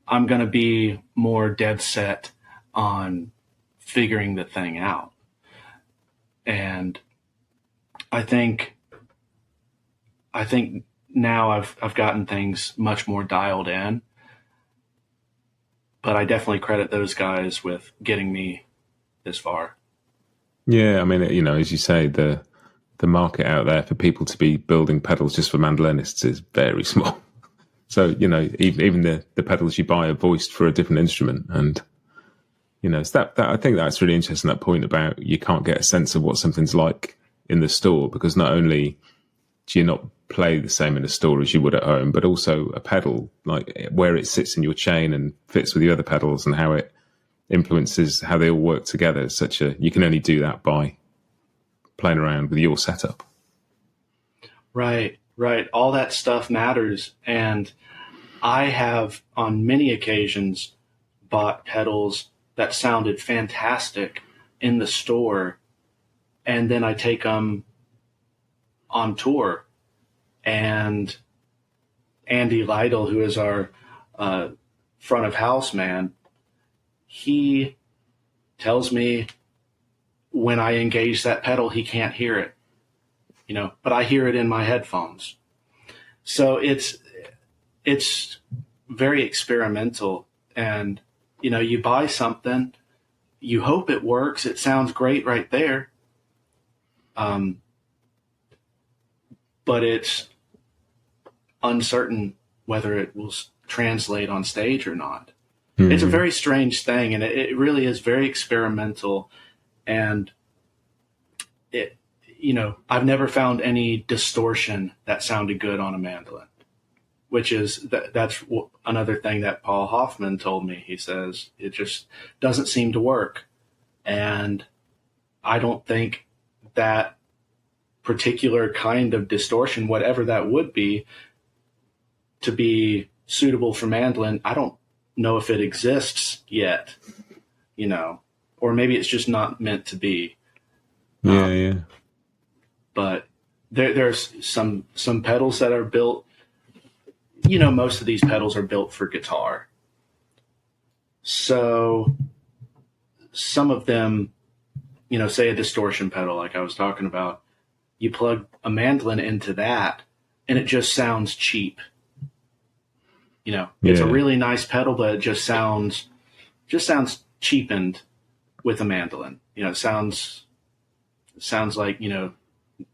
S1: I'm going to be more dead set on figuring the thing out. And I think now I've gotten things much more dialed in, but I definitely credit those guys with getting me this far.
S2: Yeah, I mean, as you say, the market out there for people to be building pedals just for mandolinists is very small. So, even the pedals you buy are voiced for a different instrument. And, so that I think that's really interesting, that point about you can't get a sense of what something's like in the store, because not only do you not play the same in a store as you would at home, but also a pedal, like where it sits in your chain and fits with the other pedals and how it influences how they all work together. You can only do that by playing around with your setup.
S1: Right. All that stuff matters. And I have on many occasions bought pedals that sounded fantastic in the store, and then I take them on tour, and Andy Lytle, who is our front of house man, he tells me when I engage that pedal, he can't hear it, but I hear it in my headphones. So it's very experimental, and, you buy something, you hope it works. It sounds great right there. But it's uncertain whether it will translate on stage or not. Mm-hmm. It's a very strange thing, and it really is very experimental. And I've never found any distortion that sounded good on a mandolin, which is that's another thing that Paul Hoffman told me. He says it just doesn't seem to work, and I don't think that particular kind of distortion, whatever that would be, to be suitable for mandolin, I don't know if it exists yet, or maybe it's just not meant to be.
S2: Yeah.
S1: But there's some pedals that are built, most of these pedals are built for guitar. So some of them, say a distortion pedal like I was talking about, you plug a mandolin into that and it just sounds cheap. It's a really nice pedal, but it just sounds cheapened with a mandolin. It sounds like,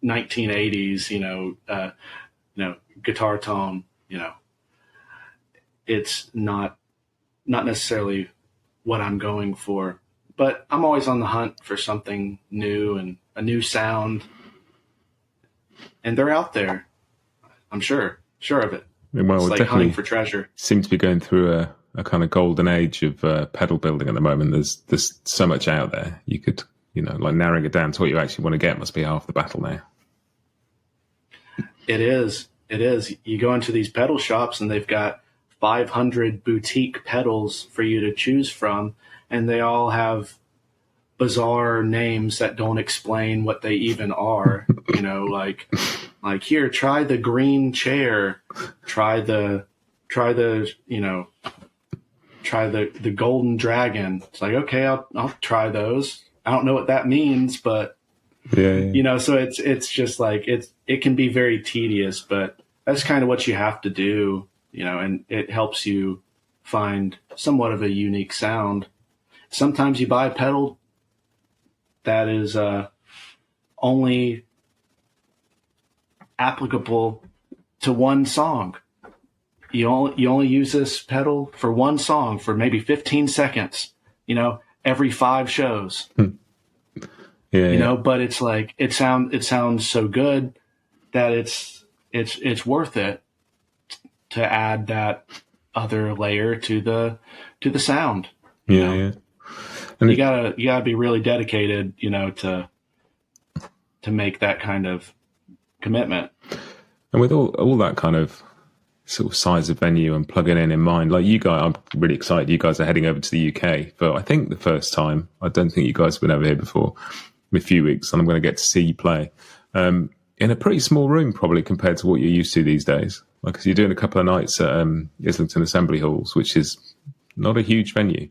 S1: 1980s, guitar tone, it's not necessarily what I'm going for, but I'm always on the hunt for something new and a new sound. And they're out there. I'm sure of it.
S2: Well,
S1: it's like hunting for treasure.
S2: Seem to be going through a kind of golden age of pedal building at the moment. There's so much out there. You could, like narrowing it down to what you actually want to get must be half the battle now.
S1: It is. You go into these pedal shops and they've got 500 boutique pedals for you to choose from, and they all have bizarre names that don't explain what they even are. Like here, try the green chair, try the golden dragon. It's like, okay, I'll try those. I don't know what that means, but so it's just like it can be very tedious, but that's kind of what you have to do, and it helps you find somewhat of a unique sound. Sometimes you buy a pedal that is only applicable to one song. You only use this pedal for one song for maybe 15 seconds, every 5 shows.
S2: Yeah,
S1: but it's like it sounds so good that it's worth it to add that other layer to the sound.
S2: Yeah. And
S1: you gotta be really dedicated, to make that kind of commitment.
S2: And with all that kind of sort of size of venue and plugging in mind, like you guys, I'm really excited. You guys are heading over to the UK for, I think, the first time. I don't think you guys have been over here before, in a few weeks, and I'm going to get to see you play in a pretty small room, probably compared to what you're used to these days. Like, 'cause you're doing a couple of nights at Islington Assembly Halls, which is not a huge venue.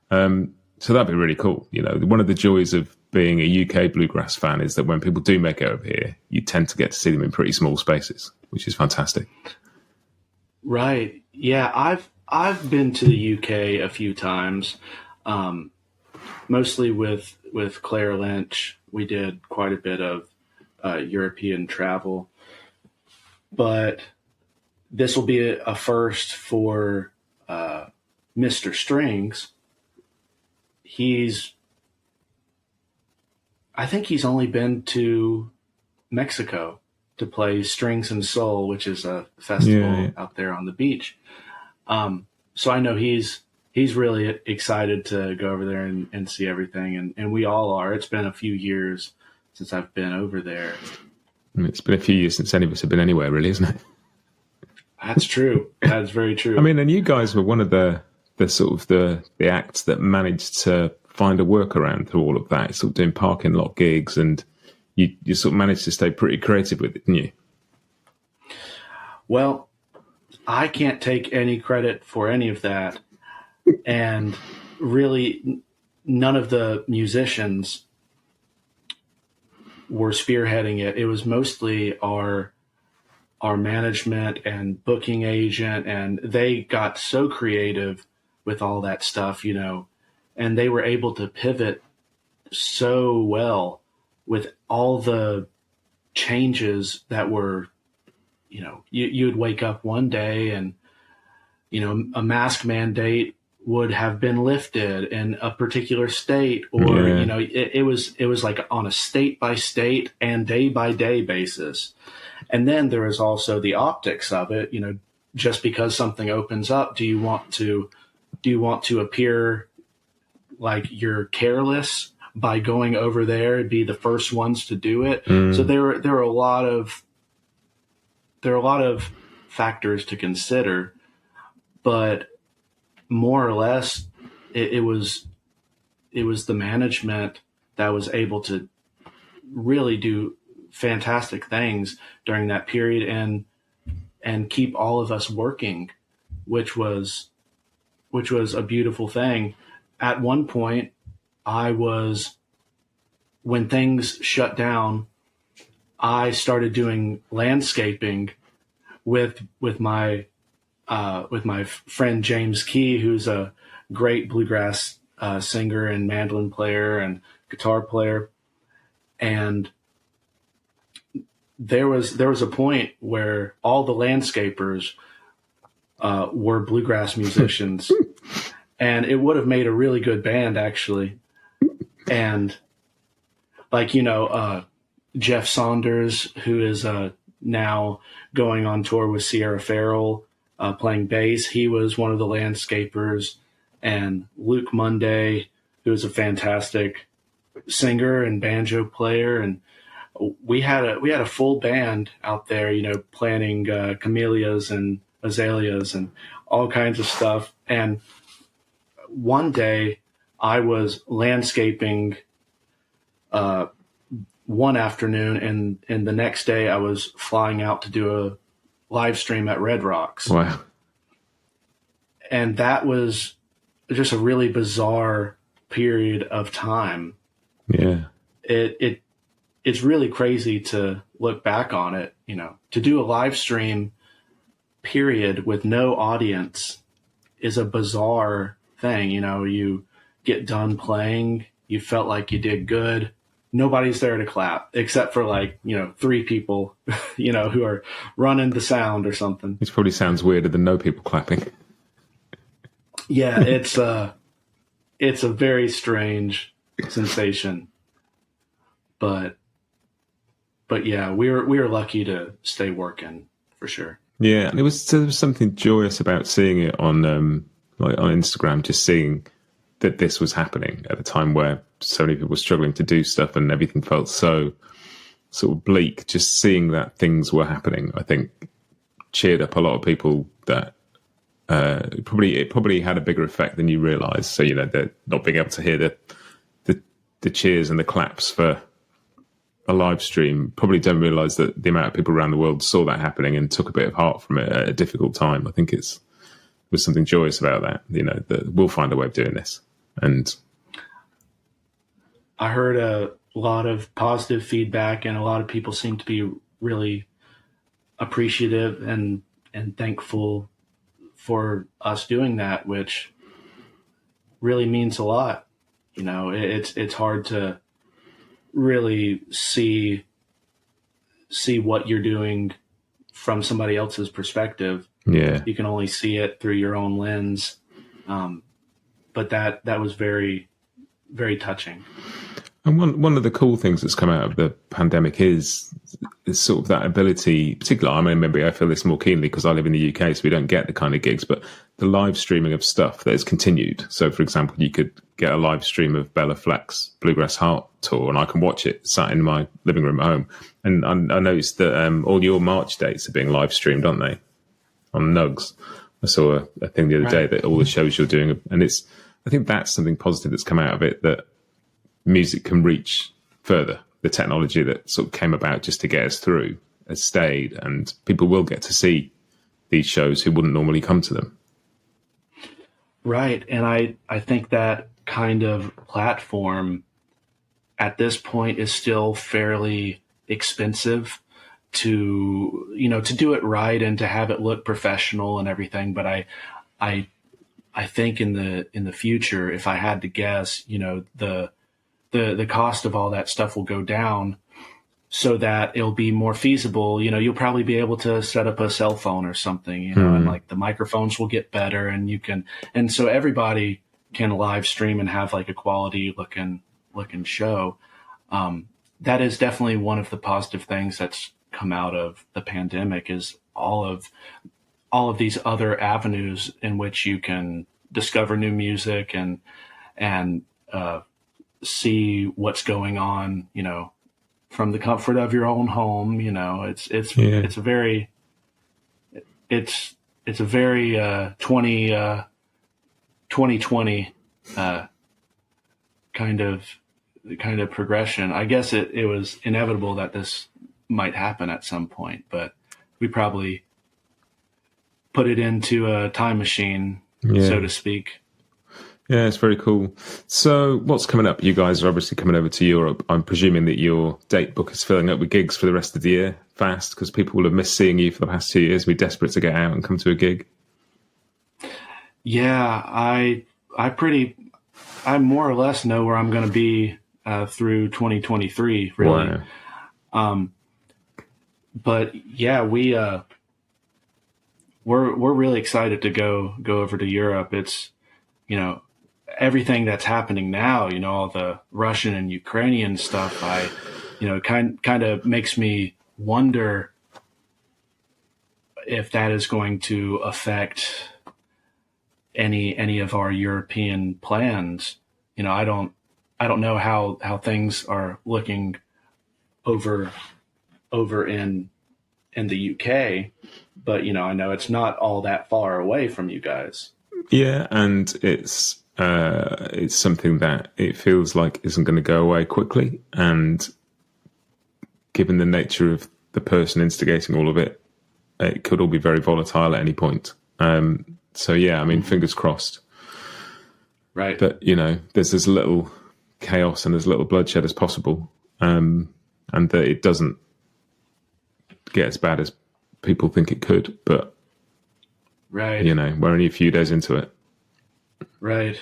S2: So that'd be really cool. One of the joys of being a UK bluegrass fan is that when people do make it over here, you tend to get to see them in pretty small spaces, which is fantastic.
S1: Right. Yeah, I've been to the UK a few times, mostly with Claire Lynch. We did quite a bit of European travel, but this will be a first for Mr. Strings. I think he's only been to Mexico to play Strings and Soul, which is a festival out there on the beach. So I know he's really excited to go over there and see everything. And we all are. It's been a few years since I've been over there.
S2: It's been a few years since any of us have been anywhere, really, isn't it?
S1: That's true. That's very true.
S2: I mean, and you guys were one of the sort of the acts that managed to find a workaround through all of that, sort of doing parking lot gigs, and you sort of managed to stay pretty creative with it, didn't you?
S1: Well, I can't take any credit for any of that. And really, none of the musicians were spearheading it. It was mostly our management and booking agent, and they got so creative with all that stuff, and they were able to pivot so well with all the changes that were, you would wake up one day and, a mask mandate would have been lifted in a particular state, or, it was like on a state by state and day by day basis. And then there is also the optics of it, just because something opens up, do you want to appear like you're careless by going over there and be the first ones to do it? So there are a lot of factors to consider, but more or less it was the management that was able to really do fantastic things during that period and keep all of us working, which was a beautiful thing. At one point, when things shut down, I started doing landscaping with my friend James Key, who's a great bluegrass singer and mandolin player and guitar player. And there was a point where all the landscapers were bluegrass musicians, and it would have made a really good band, actually. And Jeff Saunders, who is now going on tour with Sierra Farrell, playing bass, he was one of the landscapers. And Luke Monday, who is a fantastic singer and banjo player, and we had a full band out there, planting camellias and azaleas and all kinds of stuff. And one day I was landscaping one afternoon, and the next day I was flying out to do a live stream at Red Rocks.
S2: Wow.
S1: And that was just a really bizarre period of time.
S2: Yeah.
S1: It's really crazy to look back on it, to do a live stream period with no audience is a bizarre thing. You get done playing, you felt like you did good, nobody's there to clap except for like, 3 people, who are running the sound or something.
S2: Which probably sounds weirder than no people clapping.
S1: Yeah, it's a very strange sensation, but yeah, we were lucky to stay working for sure.
S2: Yeah, and there was something joyous about seeing it on on Instagram, just seeing that this was happening at a time where so many people were struggling to do stuff and everything felt so sort of bleak. Just seeing that things were happening, I think, cheered up a lot of people. That it probably had a bigger effect than you realise. So they're not being able to hear the cheers and the claps for a live stream, probably don't realise that the amount of people around the world saw that happening and took a bit of heart from it at a difficult time. I think there's something joyous about that. That we'll find a way of doing this. And
S1: I heard a lot of positive feedback, and a lot of people seem to be really appreciative and thankful for us doing that, which really means a lot. It's hard to really see what you're doing from somebody else's perspective.
S2: Yeah,
S1: you can only see it through your own lens. But that was very, very touching.
S2: And one of the cool things that's come out of the pandemic is sort of that ability, particularly, I mean, maybe I feel this more keenly because I live in the UK, so we don't get the kind of gigs, but the live streaming of stuff that has continued. So, for example, you could get a live stream of Bella Fleck's Bluegrass Heart tour, and I can watch it sat in my living room at home. And I noticed that all your March dates are being live streamed, aren't they? On Nugs. I saw a thing the other day that all the shows you're doing, and I think that's something positive that's come out of it, that music can reach further. The technology that sort of came about just to get us through has stayed, and people will get to see these shows who wouldn't normally come to them.
S1: Right. And I think that kind of platform at this point is still fairly expensive to do it right and to have it look professional and everything. But I think in the future, if I had to guess, the cost of all that stuff will go down so that it'll be more feasible. You'll probably be able to set up a cell phone or something, and like the microphones will get better, and so everybody can live stream and have like a quality looking show. That is definitely one of the positive things that's come out of the pandemic, is all of these other avenues in which you can discover new music and see what's going on, from the comfort of your own home. It's a very 2020 kind of progression. I guess it was inevitable that this might happen at some point, but we probably put it into a time machine, so to speak.
S2: Yeah, it's very cool. So what's coming up? You guys are obviously coming over to Europe. I'm presuming that your date book is filling up with gigs for the rest of the year fast, because people will have missed seeing you for the past 2 years. We're desperate to get out and come to a gig. Yeah,
S1: I more or less know where I'm going to be through 2023, really. Wow. But yeah, we're really excited to go over to Europe. It's, everything that's happening now, all the Russian and Ukrainian stuff, kind of makes me wonder if that is going to affect any of our European plans. I don't know how things are looking over in the UK, but I know it's not all that far away from you guys.
S2: Yeah, and it's something that it feels like isn't going to go away quickly, and given the nature of the person instigating all of it, it could all be very volatile at any point. So yeah, I mean, fingers crossed.
S1: Right.
S2: But there's as little chaos and as little bloodshed as possible, and that it doesn't get as bad as people think it could. But
S1: right,
S2: we're only a few days into it.
S1: Right.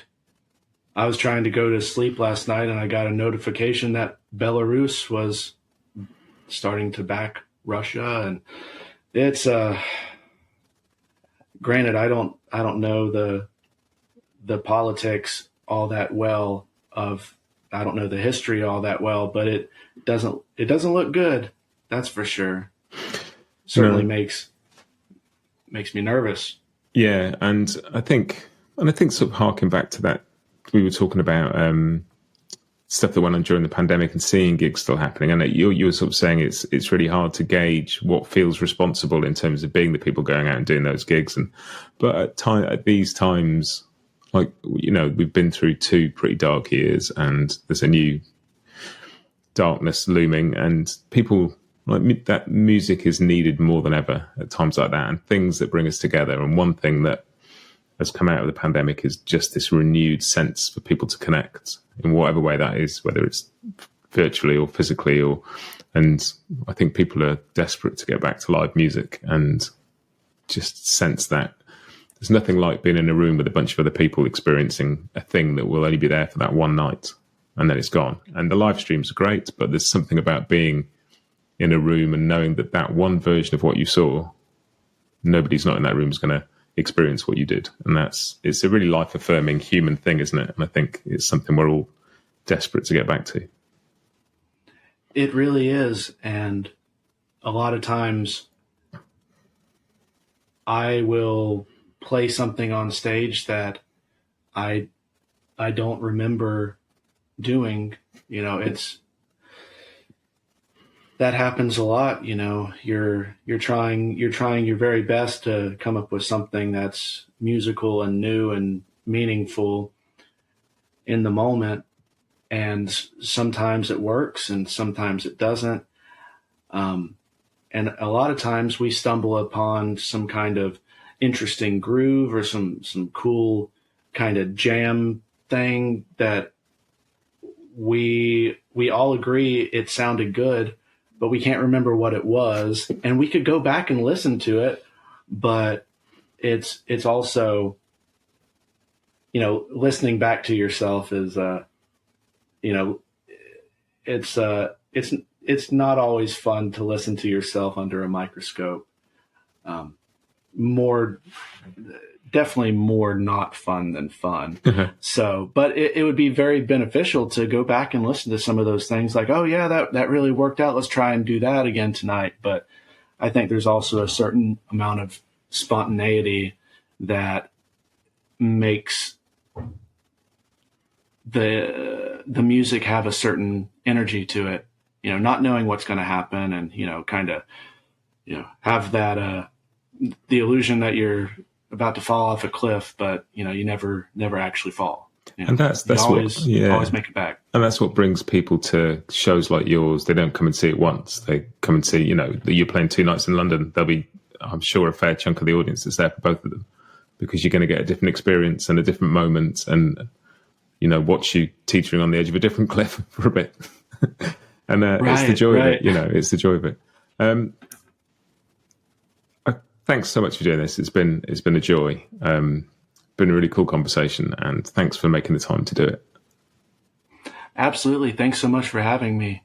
S1: I was trying to go to sleep last night, and I got a notification that Belarus was starting to back Russia, and it's granted, I don't know the politics all that well I don't know the history all that well, but it doesn't look good. That's for sure. Certainly makes me nervous.
S2: Yeah, and I think sort of harking back to that, we were talking about stuff that went on during the pandemic and seeing gigs still happening. And you were sort of saying it's really hard to gauge what feels responsible in terms of being the people going out and doing those gigs. But at these times, like, you know, we've been through 2 pretty dark years, and there's a new darkness looming, and people like that music is needed more than ever at times like that, and things that bring us together. And one thing that has come out of the pandemic is just this renewed sense for people to connect in whatever way that is, whether it's virtually or physically, and I think people are desperate to get back to live music and just sense that there's nothing like being in a room with a bunch of other people experiencing a thing that will only be there for that one night and then it's gone. And the live streams are great, but there's something about being in a room and knowing that one version of what you saw, nobody's not in that room is going to experience what you did. And it's a really life-affirming human thing, isn't it? And I think it's something we're all desperate to get back to.
S1: It really is. And a lot of times I will play something on stage that I don't remember doing. You know, that happens a lot. You know, you're trying your very best to come up with something that's musical and new and meaningful in the moment, and sometimes it works and sometimes it doesn't. And a lot of times we stumble upon some kind of interesting groove or some cool kind of jam thing that we all agree it sounded good, but we can't remember what it was. And we could go back and listen to it, but it's also, you know, listening back to yourself is, you know, it's not always fun to listen to yourself under a microscope. Definitely more not fun than fun. So, but it would be very beneficial to go back and listen to some of those things like, oh yeah, that really worked out. Let's try and do that again tonight. But I think there's also a certain amount of spontaneity that makes the music have a certain energy to it, you know, not knowing what's going to happen, and, you know, kind of, you know, have that, the illusion that you're about to fall off a cliff, but, you know, you never actually fall. You know?
S2: And that's
S1: always make it back.
S2: And that's what brings people to shows like yours. They don't come and see it once. They come and see, you know, you're playing 2 nights in London. There'll be, I'm sure, a fair chunk of the audience that's there for both of them, because you're going to get a different experience and a different moment, and, you know, watch you teetering on the edge of a different cliff for a bit. And it's the joy of it, you know, it's the joy of it. Thanks so much for doing this. It's been a joy. Been a really cool conversation, and thanks for making the time to do it.
S1: Absolutely. Thanks so much for having me.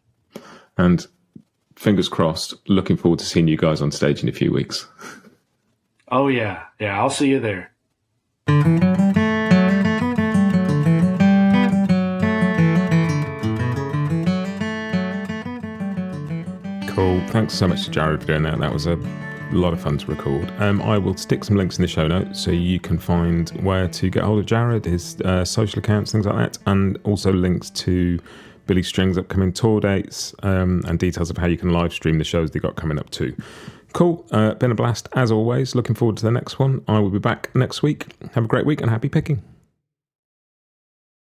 S2: And fingers crossed, looking forward to seeing you guys on stage in a few weeks.
S1: Oh yeah. Yeah. I'll see you there.
S2: Cool. Thanks so much to Jarrod for doing that. That was a lot of fun to record. I will stick some links in the show notes so you can find where to get hold of Jarrod, his social accounts, things like that, and also links to Billy String's upcoming tour dates, and details of how you can live stream the shows they got coming up too. Cool. Been a blast as always. Looking forward to the next one. I will be back next week. Have a great week and happy picking.